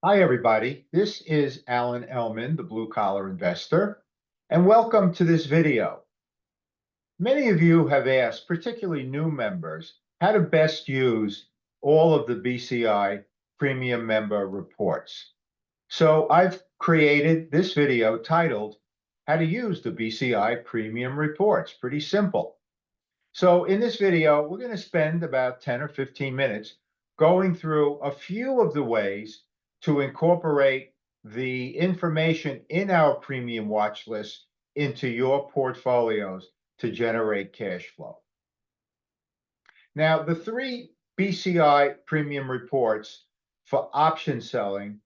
Hi, everybody. This is Alan Ellman, the Blue Collar Investor, and welcome to this video. Many of you have asked, particularly new members, how to best use all of the BCI premium member reports. So I've created this video titled, How to Use the BCI Premium Reports. Pretty simple. So in this video, we're going to spend about 10 or 15 minutes going through a few of the ways to incorporate the information in our premium watch list into your portfolios to generate cash flow. Now, the three BCI premium reports for option selling,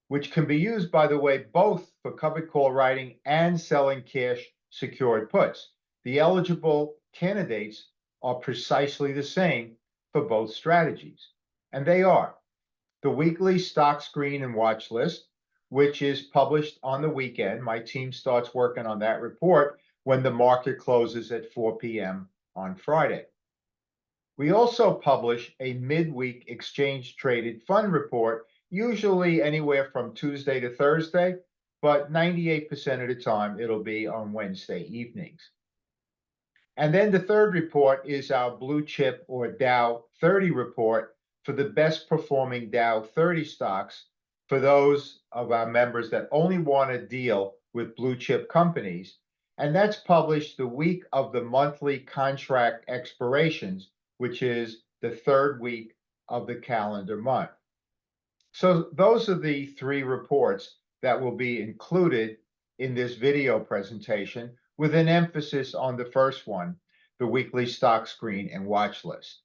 which can be used, by the way, both for covered call writing and selling cash secured puts. The eligible candidates are precisely the same for both strategies. And they are the weekly stock screen and watch list, which is published on the weekend. My team starts working on that report when the market closes at 4 p.m. on Friday. We also publish a midweek exchange traded fund report, usually anywhere from Tuesday to Thursday, but 98% of the time it'll be on Wednesday evenings. And then the third report is our blue chip or Dow 30 report for the best performing Dow 30 stocks for those of our members that only want to deal with blue chip companies. And that's published the week of the monthly contract expirations, which is the third week of the calendar month. So those are the three reports that will be included in this video presentation, with an emphasis on the first one, the weekly stock screen and watch list.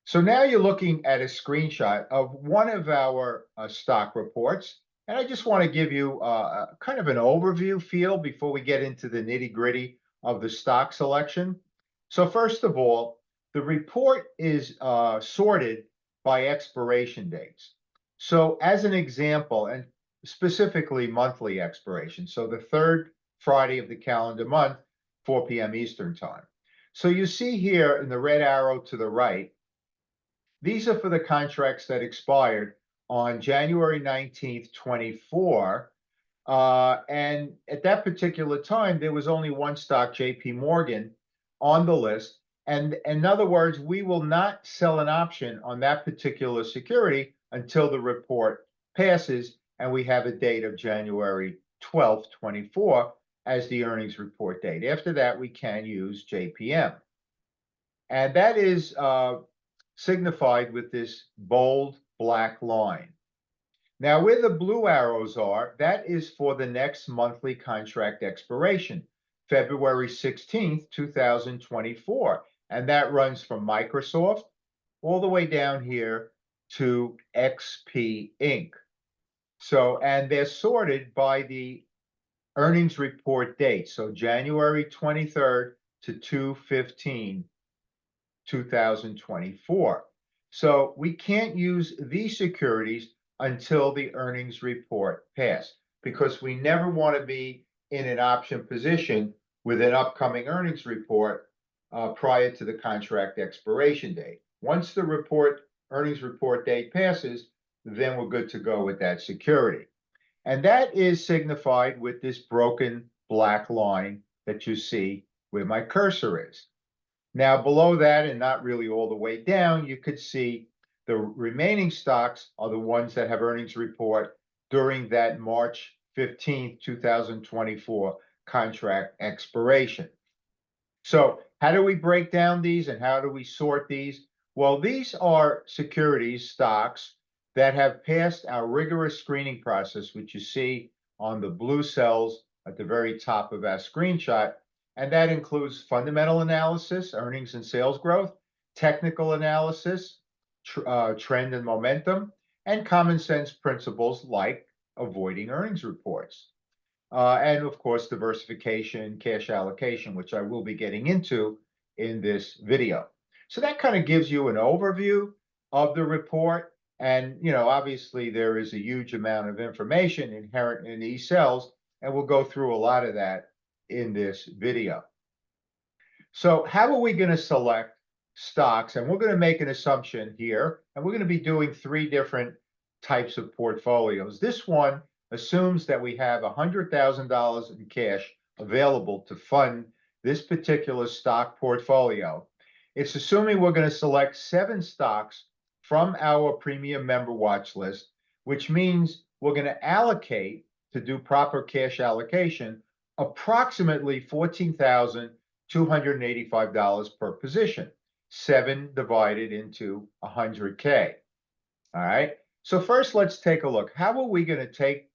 So now you're looking at a screenshot of one of our stock reports, and I just want to give you kind of an overview feel before we get into the nitty-gritty of the stock selection. So first of all, the report is sorted by expiration dates. So as an example, and specifically monthly expiration, so the third Friday of the calendar month, 4 p.m. Eastern time. So you see here in the red arrow to the right, these are for the contracts that expired on January 19th, 24. And at that particular time, there was only one stock, JP Morgan, on the list. And in other words, we will not sell an option on that particular security until the report passes and we have a date of January 12th, 24 as the earnings report date. After that, we can use JPM. And that is signified with this bold black line. Now, where the blue arrows are, that is for the next monthly contract expiration, February 16th, 2024. And that runs from Microsoft all the way down here to XP Inc. So, and they're sorted by the earnings report date. So January 23rd to 2/15, 2024. So we can't use these securities until the earnings report pass, because we never want to be in an option position with an upcoming earnings report prior to the contract expiration date. Once the earnings report date passes, then we're good to go with that security. And that is signified with this broken black line that you see where my cursor is. Now, below that, and not really all the way down, you could see the remaining stocks are the ones that have earnings report during that March 15th, 2024 contract expiration. So how do we break down these and how do we sort these? Well, these are securities, stocks that have passed our rigorous screening process, which you see on the blue cells at the very top of our screenshot. And that includes fundamental analysis, earnings and sales growth, technical analysis, trend and momentum, and common sense principles like avoiding earnings reports. And of course, diversification, cash allocation, which I will be getting into in this video. So that kind of gives you an overview of the report. And, obviously there is a huge amount of information inherent in these cells, and we'll go through a lot of that in this video. So how are we going to select stocks? And we're going to make an assumption here, and we're going to be doing three different types of portfolios. This one assumes that we have $100,000 in cash available to fund this particular stock portfolio. It's assuming we're going to select 7 stocks from our premium member watch list, which means we're going to allocate, to do proper cash allocation, approximately $14,285 per position, 7 divided into 100K. All right. So first, let's take a look. How are we going to take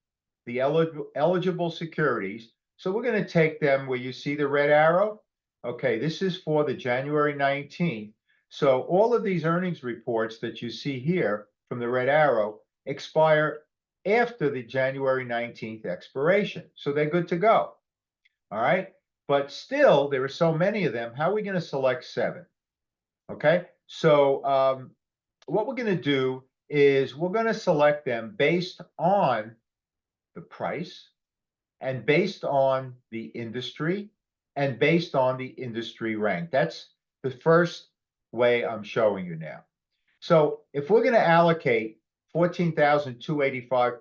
the eligible securities? So we're going to take them where you see the red arrow. Okay, this is for the January 19th. So all of these earnings reports that you see here from the red arrow expire after the January 19th expiration. So they're good to go. All right. But still, there are so many of them. How are we going to select 7? Okay. So what we're going to do is we're going to select them based on the price and based on the industry and based on the industry rank. That's the first way I'm showing you now. So if we're going to allocate 14,285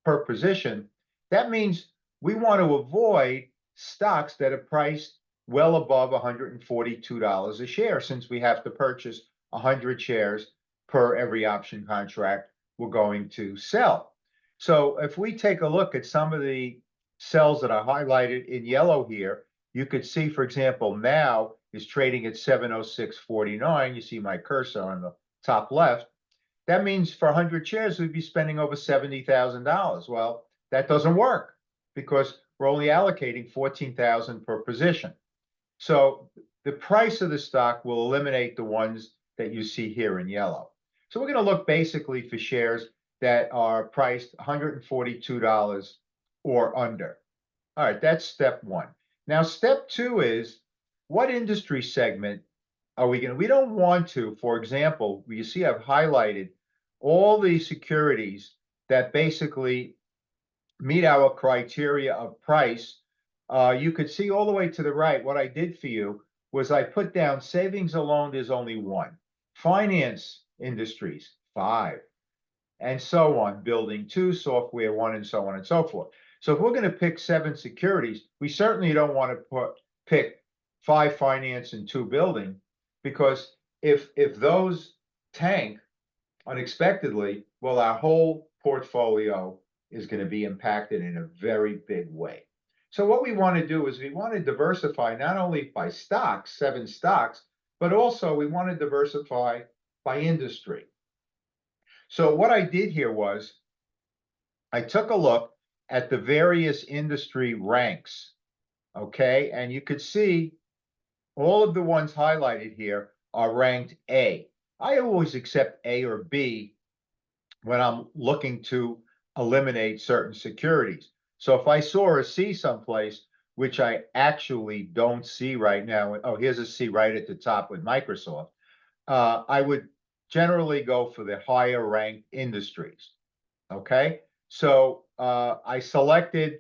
per position, that means we want to avoid stocks that are priced well above $142 a share, since we have to purchase 100 shares per every option contract we're going to sell. So if we take a look at some of the cells that are highlighted in yellow here, you could see, for example, now is trading at 706.49. You see my cursor on the top left. That means for 100 shares, we'd be spending over $70,000. Well, that doesn't work because we're only allocating 14,000 per position. So the price of the stock will eliminate the ones that you see here in yellow. So we're going to look basically for shares that are priced $142 or under. All right, that's step 1. Now, step 2 is, what industry segment are we going to? We don't want to, for example, you see I've highlighted all the securities that basically meet our criteria of price. You could see all the way to the right. What I did for you was I put down savings alone, there's only 1. Finance industries, 5. And so on, building 2, software 1, and so on and so forth. So if we're going to pick 7 securities, we certainly don't want to pick 5 finance and 2 building, because if those tank unexpectedly, well, our whole portfolio is going to be impacted in a very big way. So what we want to do is we want to diversify not only by stocks, 7 stocks, but also we want to diversify by industry. So what I did here was I took a look at the various industry ranks, okay? And you could see all of the ones highlighted here are ranked A. I always accept A or B when I'm looking to eliminate certain securities. So if I saw a C someplace, which I actually don't see right now, oh, here's a C right at the top with Microsoft, I would generally go for the higher ranked industries. Okay, so I selected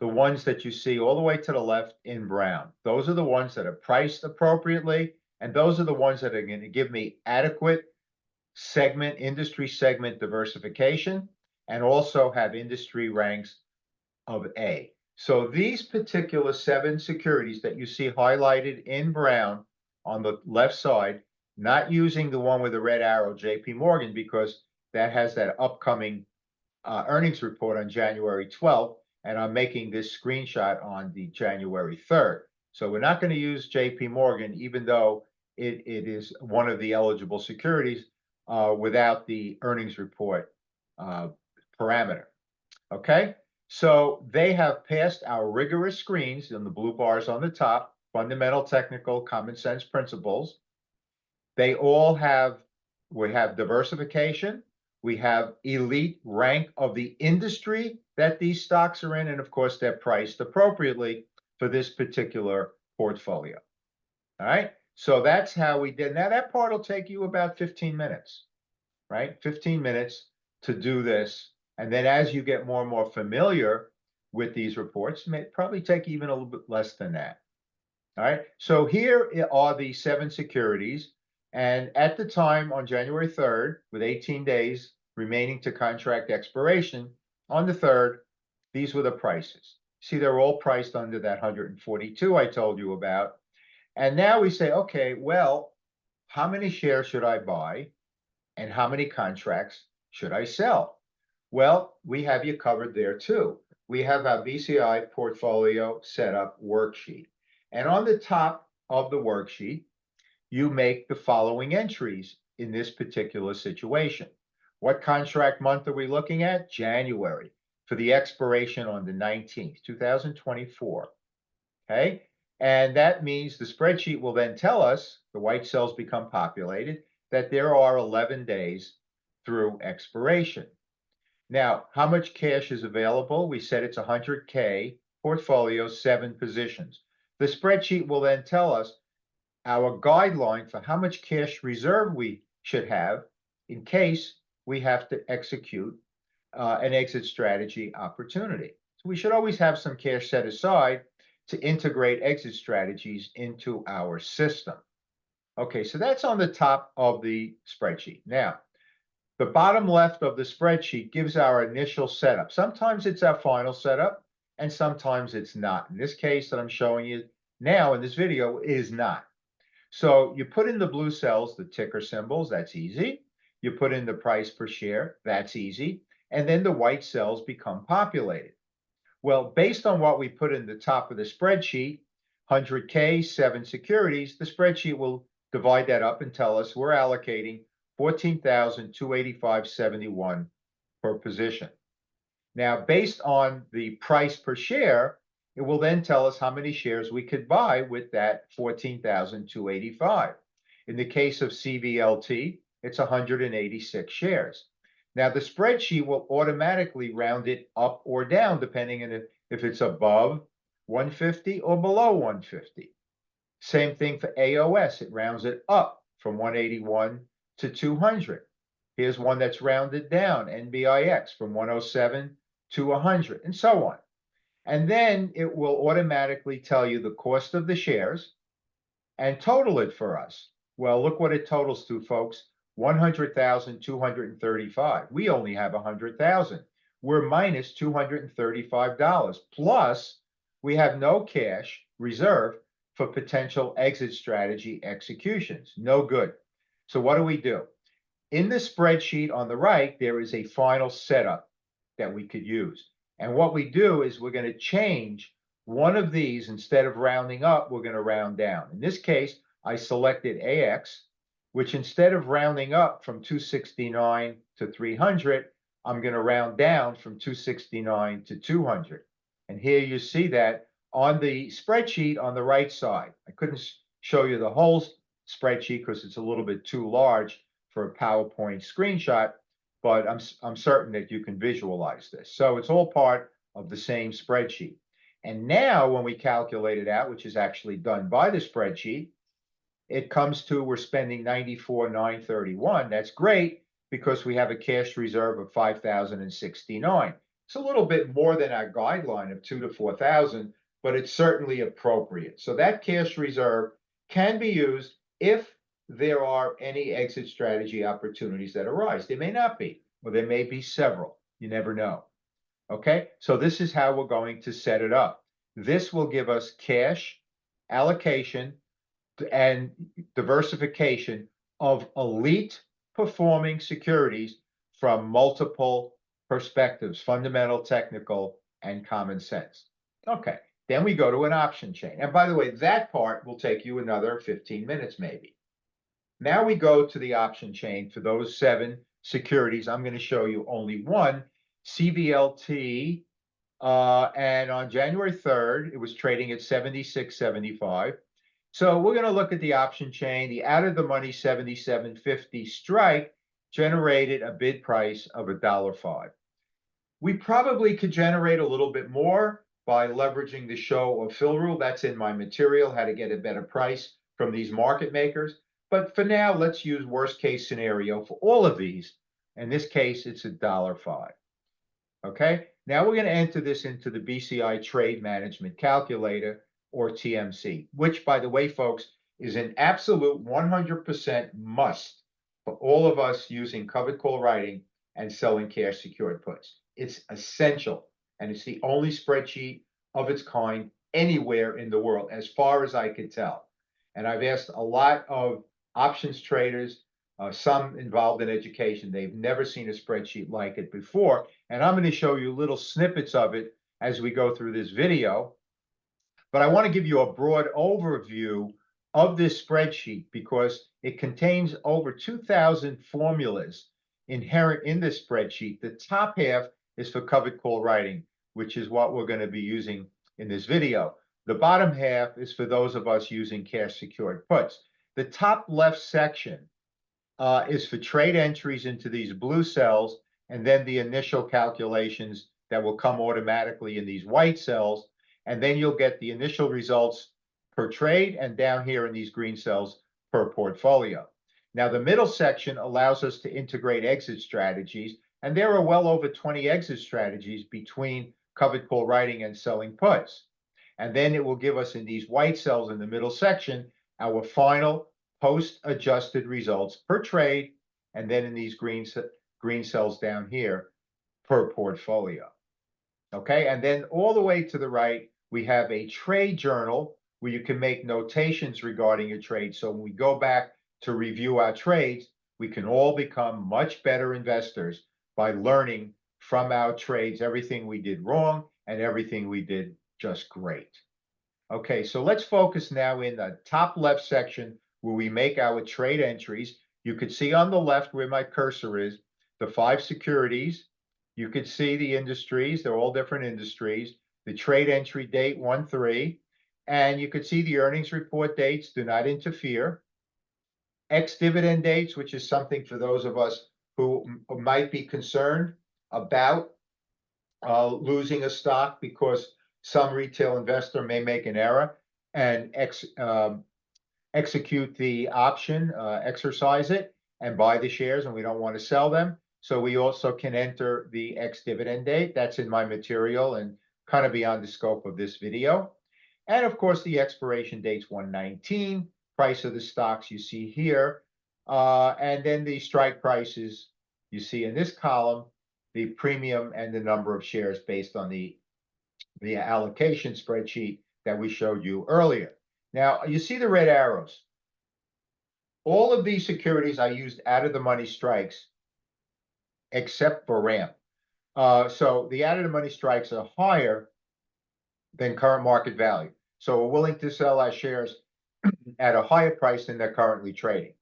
the ones that you see all the way to the left in brown. Those are the ones that are priced appropriately, and those are the ones that are going to give me adequate industry segment diversification, and also have industry ranks of A. So these particular 7 securities that you see highlighted in brown on the left side, not using the one with the red arrow, JP Morgan, because that has that upcoming earnings report on January 12th, and I'm making this screenshot on the January 3rd. So we're not going to use JP Morgan, even though it is one of the eligible securities without the earnings report parameter. Okay, so they have passed our rigorous screens in the blue bars on the top, fundamental, technical, common sense principles. They all have, we have diversification, we have elite rank of the industry that these stocks are in, and of course, they're priced appropriately for this particular portfolio. All right, so that's how we did. Now, that part will take you about 15 minutes, right? 15 minutes to do this. And then as you get more and more familiar with these reports, it may probably take even a little bit less than that. All right, so here are the 7 securities. And at the time on January 3rd, with 18 days remaining to contract expiration. On the 3rd, these were the prices. See, they're all priced under that 142 I told you about. And now we say, okay, well, how many shares should I buy and how many contracts should I sell? Well, we have you covered there too. We have our BCI portfolio setup worksheet. And on the top of the worksheet, you make the following entries in this particular situation. What contract month are we looking at? January, for the expiration on the 19th, 2024. Okay. And that means the spreadsheet will then tell us, the white cells become populated, that there are 11 days through expiration. Now, how much cash is available? We said it's 100K, portfolio, 7 positions. The spreadsheet will then tell us our guideline for how much cash reserve we should have in case we have to execute an exit strategy opportunity. So we should always have some cash set aside to integrate exit strategies into our system. Okay, so that's on the top of the spreadsheet. Now, the bottom left of the spreadsheet gives our initial setup. Sometimes it's our final setup, and sometimes it's not. In this case that I'm showing you now in this video, it is not. So you put in the blue cells, the ticker symbols, that's easy. You put in the price per share, that's easy. And then the white cells become populated. Well, based on what we put in the top of the spreadsheet, 100K, 7 securities, the spreadsheet will divide that up and tell us we're allocating 14,285.71 per position. Now, based on the price per share, it will then tell us how many shares we could buy with that 14,285. In the case of CVLT, it's 186 shares. Now, the spreadsheet will automatically round it up or down, depending on if it's above 150 or below 150. Same thing for AOS. It rounds it up from 181 to 200. Here's one that's rounded down, NBIX, from 107 to 100, and so on. And then it will automatically tell you the cost of the shares and total it for us. Well, look what it totals to, folks. 100,235. We only have 100,000. We're minus $235. Plus, we have no cash reserve for potential exit strategy executions. No good. So what do? In the spreadsheet on the right, there is a final setup that we could use. And what we do is we're going to change one of these. Instead of rounding up, we're going to round down. In this case, I selected AX, which instead of rounding up from 269 to 300, I'm going to round down from 269 to 200. And here you see that on the spreadsheet on the right side. I couldn't show you the whole spreadsheet because it's a little bit too large for a PowerPoint screenshot, but I'm certain that you can visualize this. So it's all part of the same spreadsheet. And now when we calculate it out, which is actually done by the spreadsheet, it comes to we're spending 94,931. That's great because we have a cash reserve of 5,069. It's a little bit more than our guideline of 2,000 to 4,000, but it's certainly appropriate. So that cash reserve can be used if there are any exit strategy opportunities that arise. There may not be, or there may be several. You never know. Okay, so this is how we're going to set it up. This will give us cash allocation and diversification of elite performing securities from multiple perspectives, fundamental, technical, and common sense. Okay, then we go to an option chain. And by the way, that part will take you another 15 minutes maybe. Now we go to the option chain for those 7 securities. I'm going to show you only one, CVLT, and on January 3rd, it was trading at 76.75. So we're going to look at the option chain. The out of the money 77.50 strike generated a bid price of $1.05. We probably could generate a little bit more by leveraging the show or fill rule. That's in my material, how to get a better price from these market makers. But for now, let's use worst case scenario for all of these. In this case, it's $1.05. Okay, now we're going to enter this into the BCI Trade Management Calculator, or TMC, which, by the way, folks, is an absolute 100% must for all of us using covered call writing and selling cash secured puts. It's essential, and it's the only spreadsheet of its kind anywhere in the world, as far as I could tell. And I've asked a lot of options traders, some involved in education, they've never seen a spreadsheet like it before. And I'm going to show you little snippets of it as we go through this video. But I want to give you a broad overview of this spreadsheet because it contains over 2,000 formulas inherent in this spreadsheet. The top half is for covered call writing, which is what we're going to be using in this video. The bottom half is for those of us using cash secured puts. The top left section is for trade entries into these blue cells, and then the initial calculations that will come automatically in these white cells. And then you'll get the initial results per trade, and down here in these green cells per portfolio. Now, the middle section allows us to integrate exit strategies, and there are well over 20 exit strategies between covered call writing and selling puts. And then it will give us in these white cells in the middle section our final post-adjusted results per trade, and then in these green cells down here per portfolio. Okay, and then all the way to the right, we have a trade journal where you can make notations regarding your trade. So when we go back to review our trades, we can all become much better investors by learning from our trades, everything we did wrong and everything we did just great. Okay, so let's focus now in the top left section where we make our trade entries. You could see on the left where my cursor is, the 5 securities. You could see the industries, they're all different industries, the trade entry date 1/3, and you could see the earnings report dates, do not interfere. Ex-dividend dates, which is something for those of us who might be concerned about losing a stock because some retail investor may make an error and execute the option, exercise it, and buy the shares, and we don't want to sell them. So we also can enter the ex-dividend date. That's in my material and kind of beyond the scope of this video. And of course, the expiration date's 1/19, price of the stocks you see here. And then the strike prices you see in this column, the premium and the number of shares based on the allocation spreadsheet that we showed you earlier. Now, you see the red arrows. All of these securities I used out of the money strikes, except for ramp. So the out of the money strikes are higher than current market value. So we're willing to sell our shares at a higher price than they're currently trading.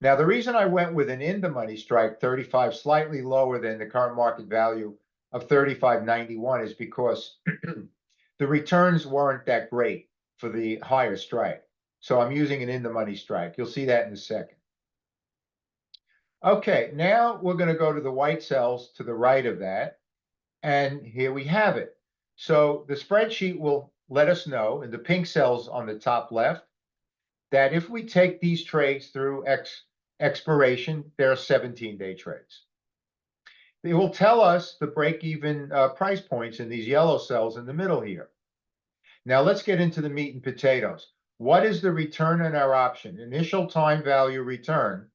Now, the reason I went with an in the money strike 35, slightly lower than the current market value of 35.91, is because the returns weren't that great for the higher strike. So I'm using an in the money strike. You'll see that in a second. Okay, now we're going to go to the white cells to the right of that. And here we have it. So the spreadsheet will let us know in the pink cells on the top left that if we take these trades through expiration, they're 17-day trades. It will tell us the break-even price points in these yellow cells in the middle here. Now let's get into the meat and potatoes. What is the return on our option? Initial time value return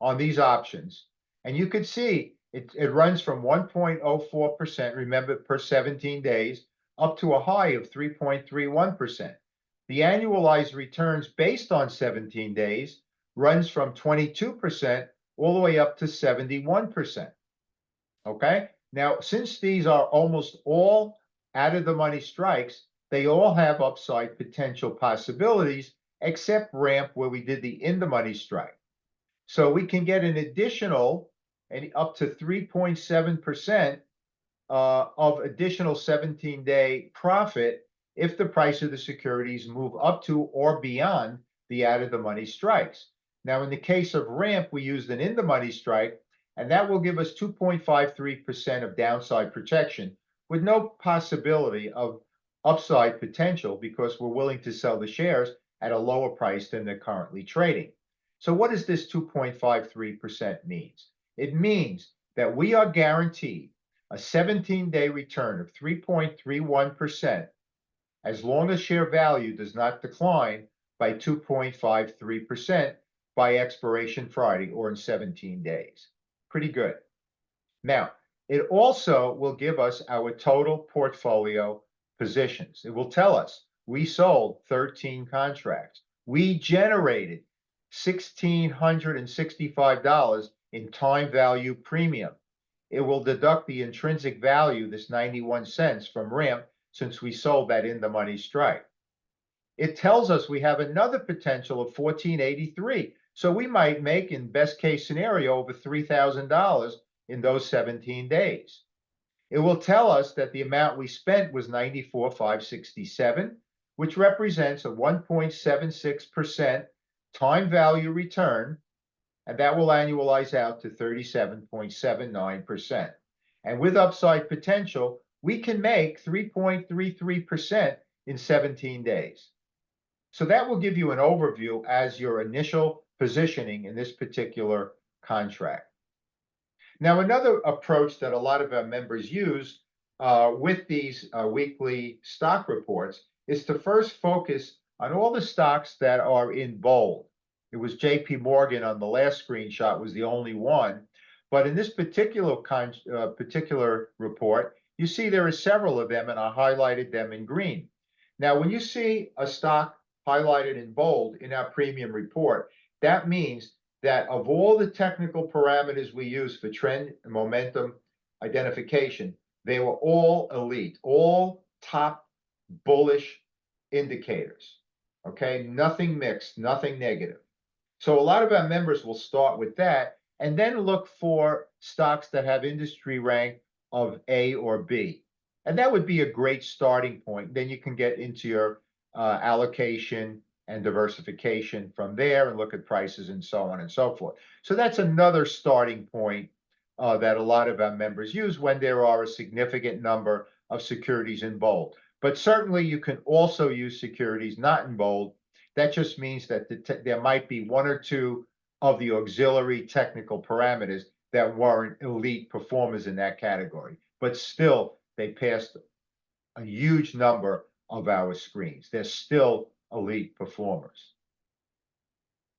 on these options. And you could see it runs from 1.04%, remember, per 17 days, up to a high of 3.31%. The annualized returns based on 17 days runs from 22% all the way up to 71%. Okay? Now, since these are almost all out of the money strikes, they all have upside potential possibilities, except ramp, where we did the in the money strike. So we can get an additional and up to 3.7% of additional 17-day profit if the price of the securities move up to or beyond the out of the money strikes. Now, in the case of ramp, we used an in the money strike, and that will give us 2.53% of downside protection with no possibility of upside potential because we're willing to sell the shares at a lower price than they're currently trading. So what does this 2.53% mean? It means that we are guaranteed a 17-day return of 3.31% as long as share value does not decline by 2.53% by expiration Friday or in 17 days. Pretty good. Now, it also will give us our total portfolio positions. It will tell us we sold 13 contracts. We generated $1,665 in time value premium. It will deduct the intrinsic value, this 91 cents, from RAMP since we sold that in the money strike. It tells us we have another potential of 1483. So we might make, in best case scenario, over $3,000 in those 17 days. It will tell us that the amount we spent was 94,567, which represents a 1.76% time value return, and that will annualize out to 37.79%. And with upside potential, we can make 3.33% in 17 days. So that will give you an overview as your initial positioning in this particular contract. Now, another approach that a lot of our members use with these weekly stock reports is to first focus on all the stocks that are in bold. It was JP Morgan on the last screenshot was the only one, but in this particular report, you see there are several of them, and I highlighted them in green. Now, when you see a stock highlighted in bold in our premium report, that means that of all the technical parameters we use for trend and momentum identification, they were all elite, all top bullish indicators. Okay, nothing mixed, nothing negative. So a lot of our members will start with that and then look for stocks that have industry rank of A or B. And that would be a great starting point. Then you can get into your allocation and diversification from there and look at prices and so on and so forth. So that's another starting point that a lot of our members use when there are a significant number of securities in bold. But certainly you can also use securities not in bold. That just means that there might be one or two of the auxiliary technical parameters that weren't elite performers in that category, but still they passed a huge number of our screens. They're still elite performers.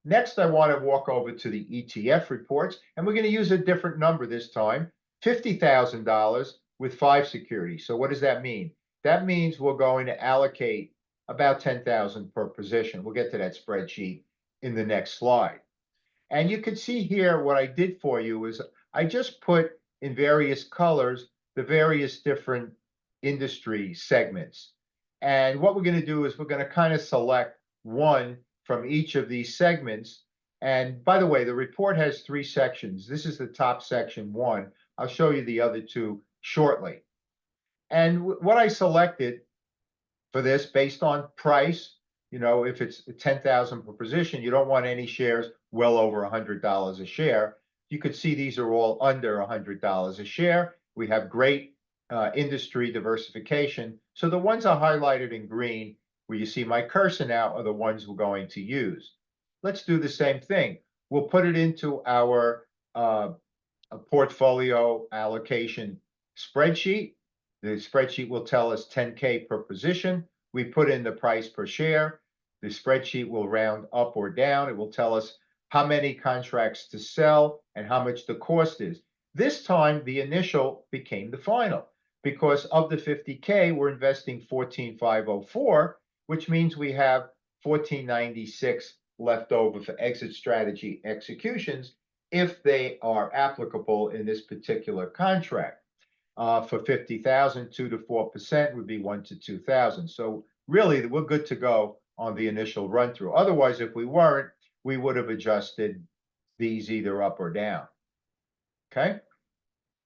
Next, I want to walk over to the ETF reports, and we're going to use a different number this time, $50,000 with 5 securities. So what does that mean? That means we're going to allocate about 10,000 per position. We'll get to that spreadsheet in the next slide. And you can see here what I did for you is I just put in various colors the various different industry segments. And what we're going to do is we're going to kind of select one from each of these segments. And by the way, the report has 3 sections. This is the top section 1. I'll show you the other 2 shortly. And what I selected for this based on price, if it's 10,000 per position, you don't want any shares well over $100 a share. You could see these are all under $100 a share. We have great industry diversification. So the ones I highlighted in green, where you see my cursor now, are the ones we're going to use. Let's do the same thing. We'll put it into our portfolio allocation spreadsheet. The spreadsheet will tell us 10K per position. We put in the price per share. The spreadsheet will round up or down. It will tell us how many contracts to sell and how much the cost is. This time, the initial became the final. Because of the 50K, we're investing 14,504, which means we have 1496 left over for exit strategy executions if they are applicable in this particular contract. For 50,000, 2 to 4% would be 1 to 2,000. So really, we're good to go on the initial run through. Otherwise, if we weren't, we would have adjusted these either up or down. Okay.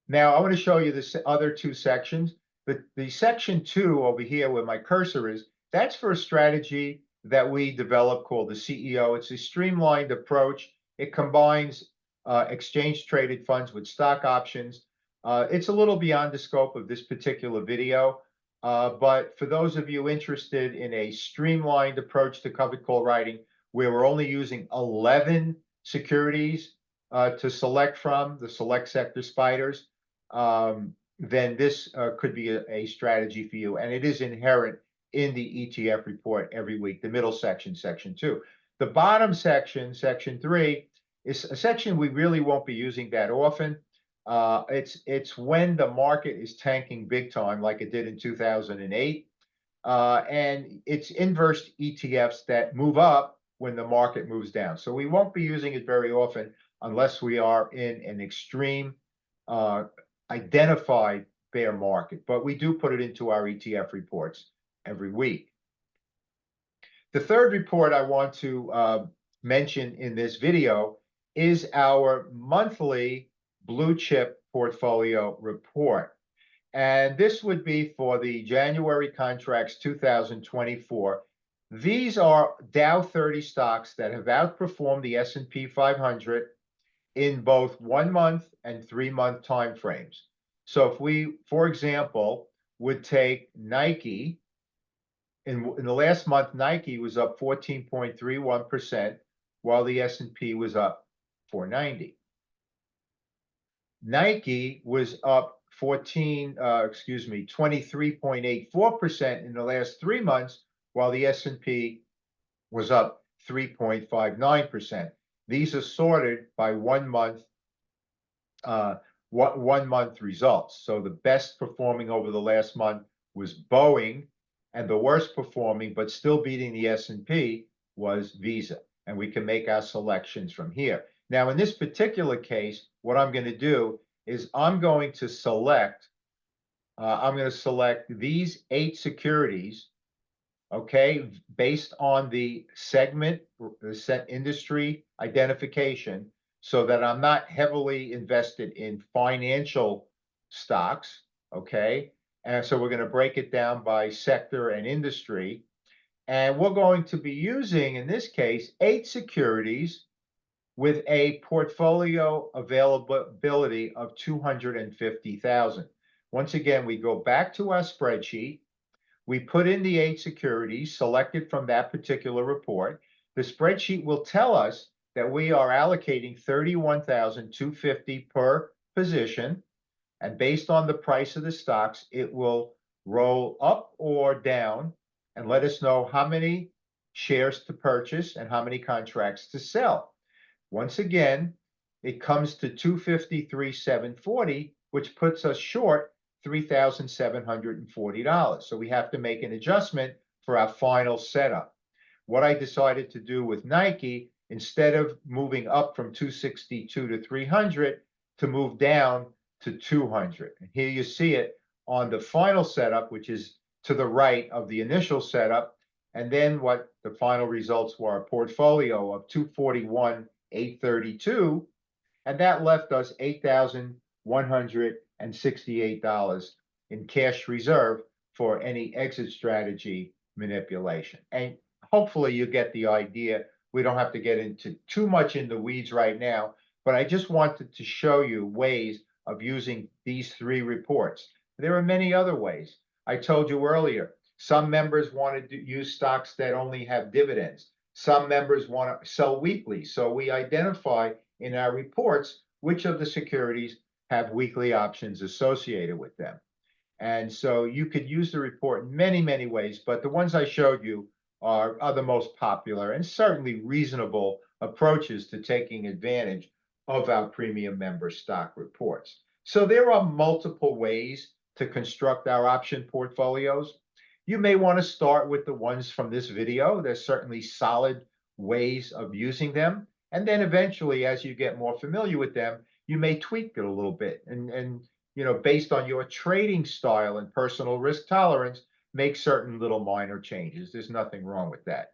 Now I want to show you the other 2 sections. The section 2 over here where my cursor is, that's for a strategy that we developed called the CEO. It's a streamlined approach. It combines exchange traded funds with stock options. It's a little beyond the scope of this particular video, but for those of you interested in a streamlined approach to covered call writing, where we're only using 11 securities to select from, the select sector spiders, then this could be a strategy for you. And it is inherent in the ETF report every week, the middle section, section 2. The bottom section, section 3, is a section we really won't be using that often. It's when the market is tanking big time, like it did in 2008. And it's inverse ETFs that move up when the market moves down. So we won't be using it very often unless we are in an extreme uh, identified bear market. But we do put it into our ETF reports every week. The third report I want to mention in this video is our monthly blue chip portfolio report. And this would be for the January contracts 2024. These are Dow 30 stocks that have outperformed the S&P 500 in both 1 month and 3 month time frames. So if we, for example, would take Nike, in the last month, Nike was up 14.31%, while the S&P was up 490. Nike was up 23.84% in the last 3 months, while the S&P was up 3.59%. These are sorted by 1 month, 1 month results. So the best performing over the last month was Boeing, and the worst performing, but still beating the S&P, was Visa. And we can make our selections from here. Now, in this particular case, what I'm going to do is I'm going to select these 8 securities, okay, based on the segment, the set industry identification, so that I'm not heavily invested in financial stocks, okay? And so we're going to break it down by sector and industry. And we're going to be using, in this case, 8 securities with a portfolio availability of 250,000. Once again, we go back to our spreadsheet. We put in the 8 securities selected from that particular report. The spreadsheet will tell us that we are allocating 31,250 per position. And based on the price of the stocks, it will roll up or down and let us know how many shares to purchase and how many contracts to sell. Once again, it comes to 253,740, which puts us short $3,740. So we have to make an adjustment for our final setup. What I decided to do with Nike, instead of moving up from 262 to 300, to move down to 200. And here you see it on the final setup, which is to the right of the initial setup. And then what the final results were, a portfolio of 241,832, and that left us $8,168 in cash reserve for any exit strategy manipulation. And hopefully you get the idea. We don't have to get into too much in the weeds right now, but I just wanted to show you ways of using these 3 reports. There are many other ways. I told you earlier, some members want to use stocks that only have dividends. Some members want to sell weekly. So we identify in our reports which of the securities have weekly options associated with them. And so you could use the report in many, many ways, but the ones I showed you are the most popular and certainly reasonable approaches to taking advantage of our premium member stock reports. So there are multiple ways to construct our option portfolios. You may want to start with the ones from this video. There's certainly solid ways of using them. And then eventually, as you get more familiar with them, you may tweak it a little bit. And based on your trading style and personal risk tolerance, make certain little minor changes. There's nothing wrong with that.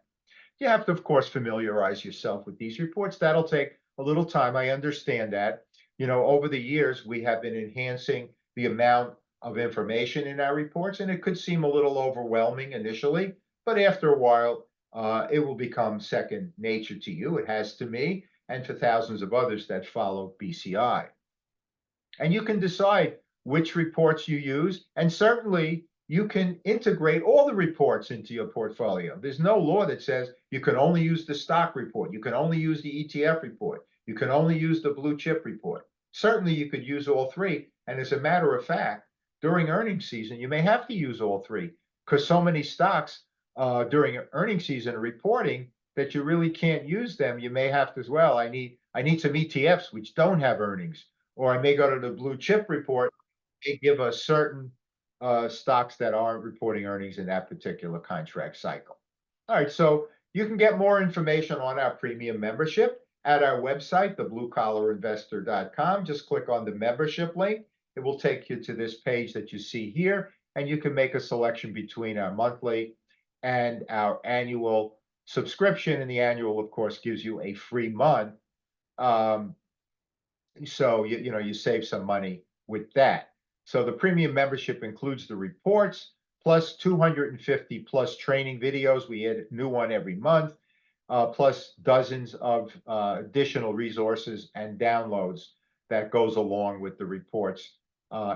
You have to, of course, familiarize yourself with these reports. That'll take a little time. I understand that. Over the years, we have been enhancing the amount of information in our reports, and it could seem a little overwhelming initially, but after a while, it will become second nature to you. It has to me and to thousands of others that follow BCI. And you can decide which reports you use, and certainly you can integrate all the reports into your portfolio. There's no law that says you can only use the stock report, you can only use the ETF report, you can only use the blue chip report. Certainly you could use all 3, and as a matter of fact, during earnings season, you may have to use all 3 because so many stocks during earnings season are reporting that you really can't use them. You may have to, as well, I need some ETFs which don't have earnings, or I may go to the blue chip report. They give us certain stocks that aren't reporting earnings in that particular contract cycle. All right, so you can get more information on our premium membership at our website, thebluecollarinvestor.com. Just click on the membership link. It will take you to this page that you see here, and you can make a selection between our monthly and our annual subscription. And the annual, of course, gives you a free month. Um, so you save some money with that. So the premium membership includes the reports plus 250 plus training videos. We add a new one every month, plus dozens of additional resources and downloads that goes along with the reports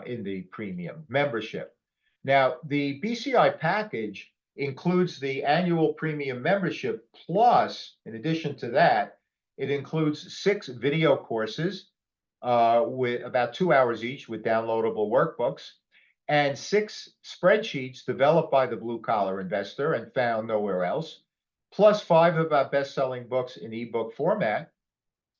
in the premium membership. Now, the BCI package includes the annual premium membership plus, in addition to that, it includes 6 video courses with about 2 hours each with downloadable workbooks, and 6 spreadsheets developed by the blue collar investor and found nowhere else, plus 5 of our best-selling books in ebook format,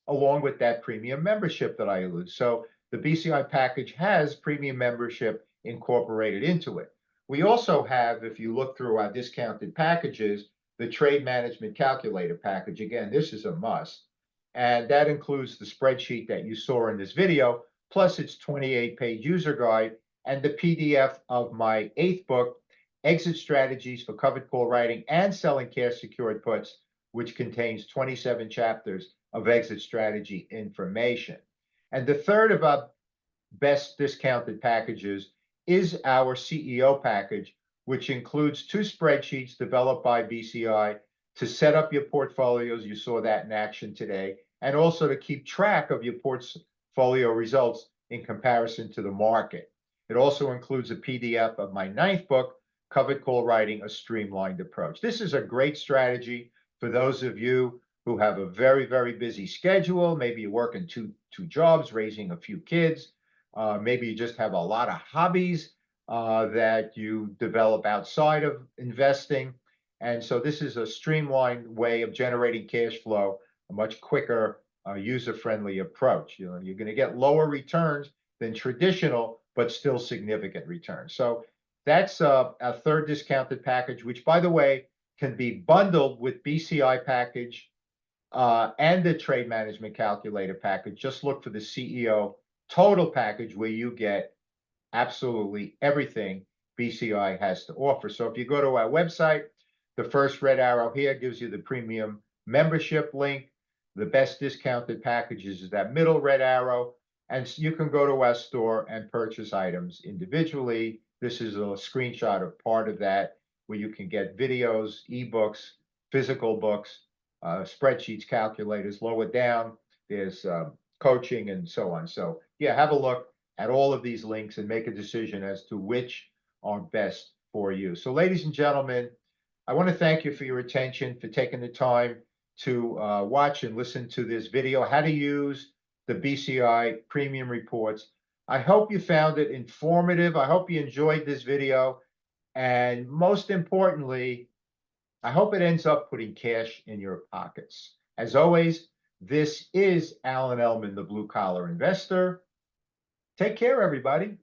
along with that premium membership that I alluded. So the BCI package has premium membership incorporated into it. We also have, if you look through our discounted packages, the trade management calculator package. Again, this is a must. And that includes the spreadsheet that you saw in this video, plus its 28-page user guide and the PDF of my 8th book, Exit Strategies for Covered Call Writing and Selling Cash Secured Puts, which contains 27 chapters of exit strategy information. And the third of our best discounted packages is our CEO package, which includes 2 spreadsheets developed by BCI to set up your portfolios. You saw that in action today, and also to keep track of your portfolio results in comparison to the market. It also includes a PDF of my 9th book, Covered Call Writing, A Streamlined Approach. This is a great strategy for those of you who have a very, very busy schedule. Maybe you're working two jobs, raising a few kids. Maybe you just have a lot of hobbies that you develop outside of investing. And so this is a streamlined way of generating cash flow, a much quicker, user-friendly approach. You're going to get lower returns than traditional, but still significant returns. So that's a third discounted package, which, by the way, can be bundled with BCI package and the trade management calculator package. Just look for the CEO total package where you get absolutely everything BCI has to offer. So if you go to our website, the first red arrow here gives you the premium membership link. The best discounted packages is that middle red arrow. And you can go to our store and purchase items individually. This is a screenshot of part of that, where you can get videos, ebooks, physical books, spreadsheets, calculators. Lower down, there's coaching and so on. So yeah, have a look at all of these links and make a decision as to which are best for you. So ladies and gentlemen, I want to thank you for your attention, for taking the time to watch and listen to this video, how to use the BCI premium reports. I hope you found it informative. I hope you enjoyed this video. And most importantly, I hope it ends up putting cash in your pockets. As always, this is Alan Ellman, the Blue Collar Investor. Take care, everybody.